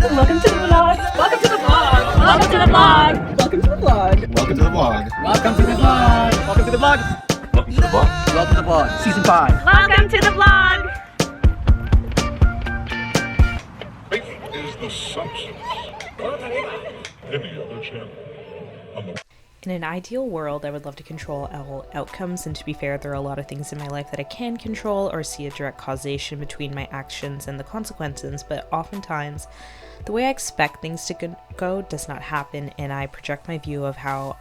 Welcome to the vlog. Welcome to the vlog. Welcome to the vlog. Welcome to the vlog. Welcome to the vlog. Welcome to the vlog. Welcome to the vlog. Welcome to the vlog. Welcome to the vlog. Season 5. Welcome to the vlog. Faith is the substance of any other channel. In an ideal world, I would love to control all outcomes, and to be fair, there are a lot of things in my life that I can control or see a direct causation between my actions and the consequences, but oftentimes the way I expect things to go does not happen, and I project my view of how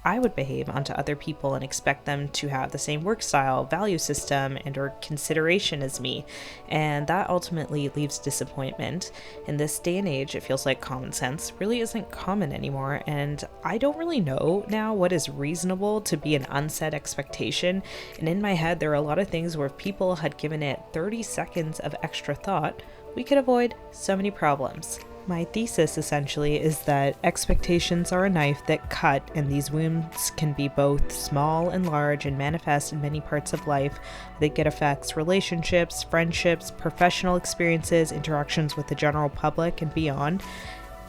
I would behave onto other people and expect them to have the same work style, value system, and or consideration as me, and that ultimately leaves disappointment. In this day and age, it feels like common sense really isn't common anymore, and I don't really know now what is reasonable to be an unset expectation, and in my head there are a lot of things where if people had given it 30 seconds of extra thought, we could avoid so many problems. My thesis essentially is that expectations are a knife that cut, and these wounds can be both small and large and manifest in many parts of life. I think it affects relationships, friendships, professional experiences, interactions with the general public, and beyond.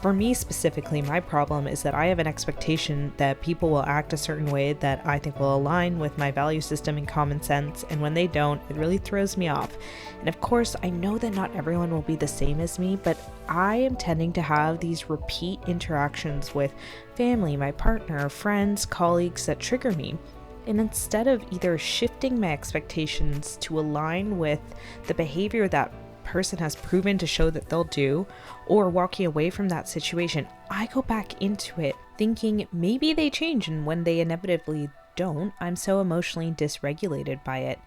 For me specifically, my problem is that I have an expectation that people will act a certain way that I think will align with my value system and common sense, and when they don't, it really throws me off. And of course, I know that not everyone will be the same as me, but I am tending to have these repeat interactions with family, my partner, friends, colleagues that trigger me. And instead of either shifting my expectations to align with the behavior that person has proven to show that they'll do, or walking away from that situation, I go back into it thinking maybe they change, and when they inevitably don't, I'm so emotionally dysregulated by it.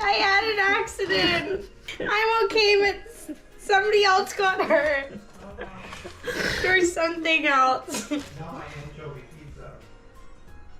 I had an accident. I'm okay, but somebody else got hurt. There's something else.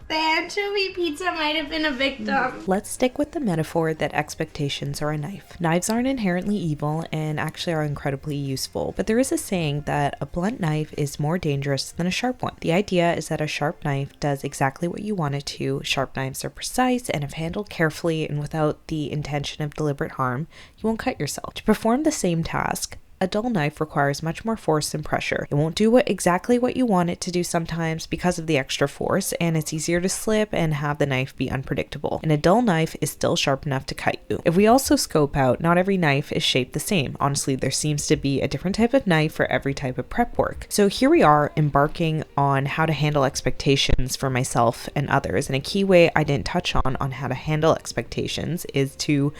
The anchovy pizza might have been a victim. Let's stick with the metaphor that expectations are a knife. Knives aren't inherently evil and actually are incredibly useful, but there is a saying that a blunt knife is more dangerous than a sharp one. The idea is that a sharp knife does exactly what you want it to. Sharp knives are precise, and if handled carefully and without the intention of deliberate harm, you won't cut yourself. To perform the same task, a dull knife requires much more force and pressure. It won't do exactly what you want it to do sometimes because of the extra force, and it's easier to slip and have the knife be unpredictable. And a dull knife is still sharp enough to cut you. If we also scope out, not every knife is shaped the same. Honestly, there seems to be a different type of knife for every type of prep work. So here we are embarking on how to handle expectations for myself and others. And a key way I didn't touch on how to handle expectations is to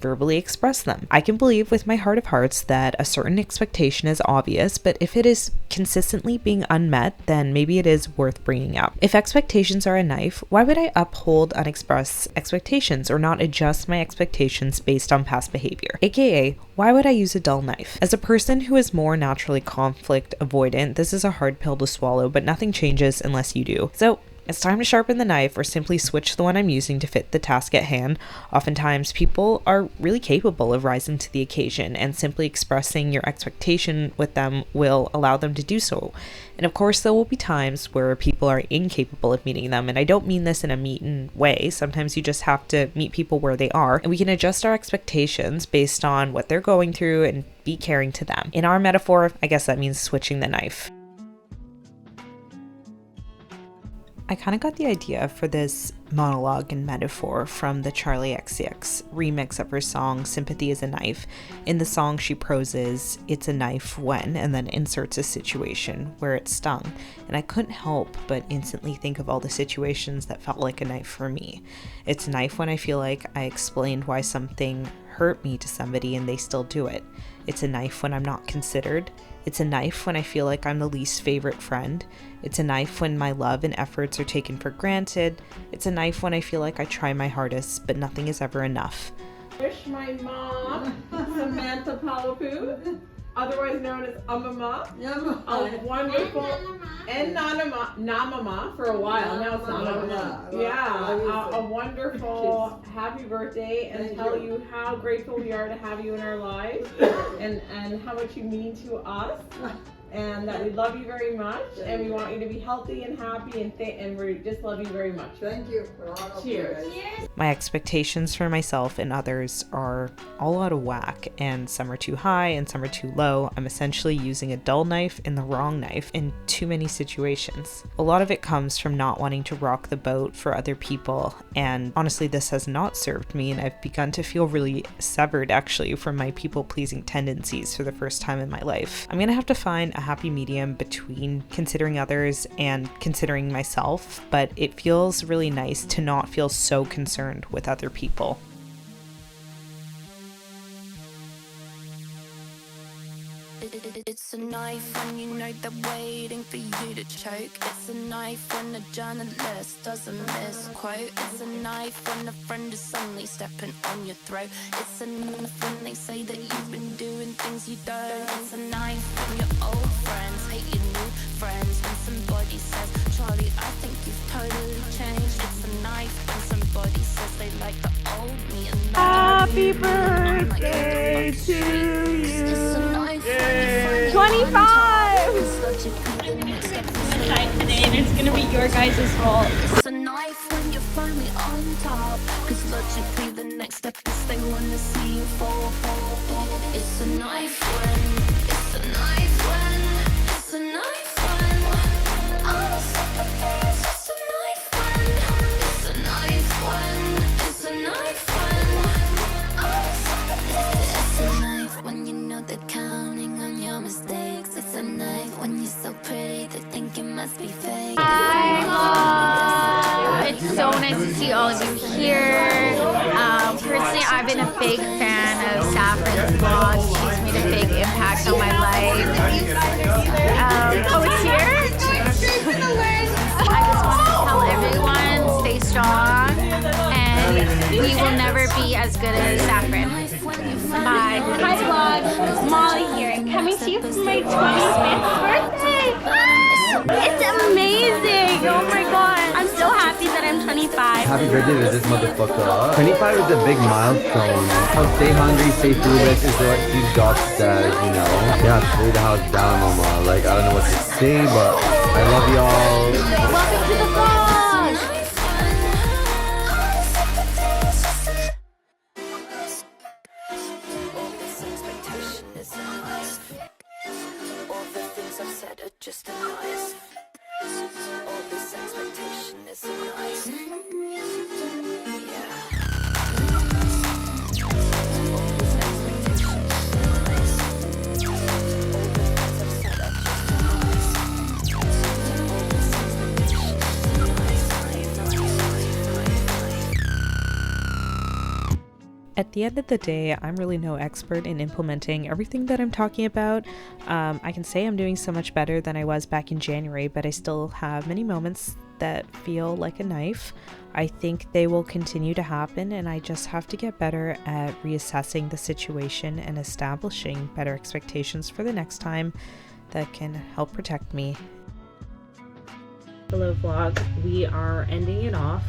verbally express them. I can believe with my heart of hearts that a certain expectation is obvious, but if it is consistently being unmet, then maybe it is worth bringing up. If expectations are a knife, why would I uphold unexpressed expectations or not adjust my expectations based on past behavior? AKA, why would I use a dull knife? As a person who is more naturally conflict avoidant, this is a hard pill to swallow, but nothing changes unless you do. So it's time to sharpen the knife or simply switch the one I'm using to fit the task at hand. Oftentimes, people are really capable of rising to the occasion, and simply expressing your expectation with them will allow them to do so. And of course, there will be times where people are incapable of meeting them, and I don't mean this in a mean way. Sometimes you just have to meet people where they are, and we can adjust our expectations based on what they're going through and be caring to them. In our metaphor, I guess that means switching the knife. I kind of got the idea for this monologue and metaphor from the Charli XCX remix of her song Sympathy is a Knife. In the song, she proses, "It's a knife when," and then inserts a situation where it stung. And I couldn't help but instantly think of all the situations that felt like a knife for me. It's a knife when I feel like I explained why something hurt me to somebody and they still do it. It's a knife when I'm not considered. It's a knife when I feel like I'm the least favorite friend. It's a knife when my love and efforts are taken for granted. It's a knife when I feel like I try my hardest, but nothing is ever enough. Wish my mom, Samantha Palapoo, otherwise known as Amama, a wonderful, and Namama for a while, now it's Namama. Yeah, a wonderful happy birthday, and tell you how grateful we are to have you in our lives, and how much you mean to us. And that we love you very much, and we want you to be healthy and happy, and we just love you very much. Thank you for all of you Cheers. guys. Cheers. My expectations for myself and others are all out of whack, and some are too high and some are too low. I'm essentially using a dull knife and the wrong knife in too many situations. A lot of it comes from not wanting to rock the boat for other people, and honestly this has not served me, and I've begun to feel really severed actually from my people-pleasing tendencies for the first time in my life. I'm gonna have to find a happy medium between considering others and considering myself, but it feels really nice to not feel so concerned with other people. It's a knife when you know they're waiting for you to choke. It's a knife when a journalist doesn't misquote. It's a knife when a friend is suddenly stepping on your throat. It's a knife when they say that you've been doing things you don't. It's a knife when your old friends hate your new friends. When somebody says, Charlie, I think you've totally changed. It's a knife when somebody says they like the old me and Happy birthday to you. it's a knife when 25! today and it's gonna be your guys' fault. It's a knife when you're finally on top. Cause logically the next step is they wanna see you fall. It's a knife when, it's a knife when, it's a knife when I'm sick of this. It's a knife when, it's a knife when, it's a knife when I'm sick of this. It's a knife when you know they're counting on your mistakes. It's a knife when you're so pretty they think it must be fake. It's so nice to see all of you here. Personally, I've been a big fan of Saffron's vlog. She's made a big impact on my life. It's here? I just want to tell everyone, stay strong, and we will never be as good as Saffron. Bye. Hi vlog, Molly here, coming to you for my 25th birthday. It's amazing! Oh my god, I'm so happy that I'm 25. Happy birthday to this motherfucker. 25 is a big milestone. Stay hungry, stay foolish is what Steve Jobs said, you know. Yeah, slow the house down, mama. Like, I don't know what to say, but I love y'all. Welcome to the vlog! Just a noise. All this expectation is a noise. Yeah. All this expectation is a noise. All the things I've said are just a noise. All this expectation is a noise. At the end of the day, I'm really no expert in implementing everything that I'm talking about. I can say I'm doing so much better than I was back in January, but I still have many moments that feel like a knife. I think they will continue to happen, and I just have to get better at reassessing the situation and establishing better expectations for the next time that can help protect me. Hello vlog, we are ending it off.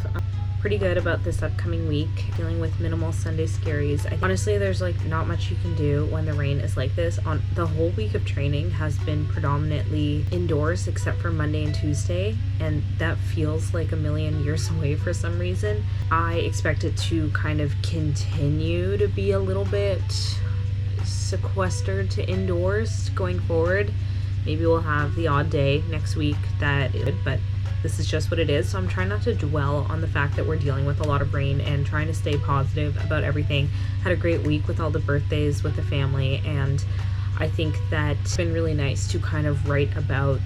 Pretty good about this upcoming week, dealing with minimal Sunday scaries. Honestly, there's like not much you can do when the rain is like this. On the whole week of training has been predominantly indoors except for Monday and Tuesday, and that feels like a million years away for some reason. I expect it to kind of continue to be a little bit sequestered to indoors going forward. Maybe we'll have the odd day next week that is, but this is just what it is. So I'm trying not to dwell on the fact that we're dealing with a lot of rain and trying to stay positive about everything. Had a great week with all the birthdays with the family, and I think that it's been really nice to kind of write about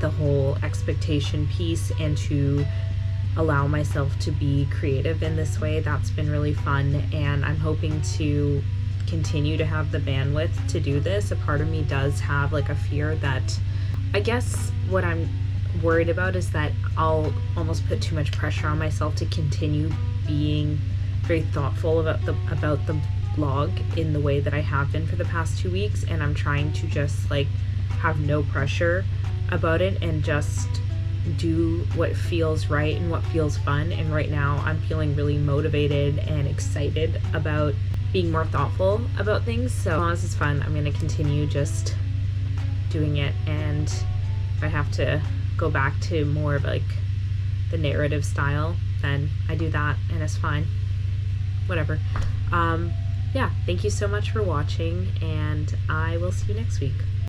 the whole expectation piece and to allow myself to be creative in this way. That's been really fun, and I'm hoping to continue to have the bandwidth to do this. A part of me does have like a fear that, I guess what I'm worried about is that I'll almost put too much pressure on myself to continue being very thoughtful about the blog in the way that I have been for the past 2 weeks, and I'm trying to just like have no pressure about it and just do what feels right and what feels fun. And right now I'm feeling really motivated and excited about being more thoughtful about things. So as long as it's fun, I'm going to continue just doing it, and if I have to go back to more of like the narrative style then I do that and it's fine. Whatever. Yeah, thank you so much for watching, and I will see you next week.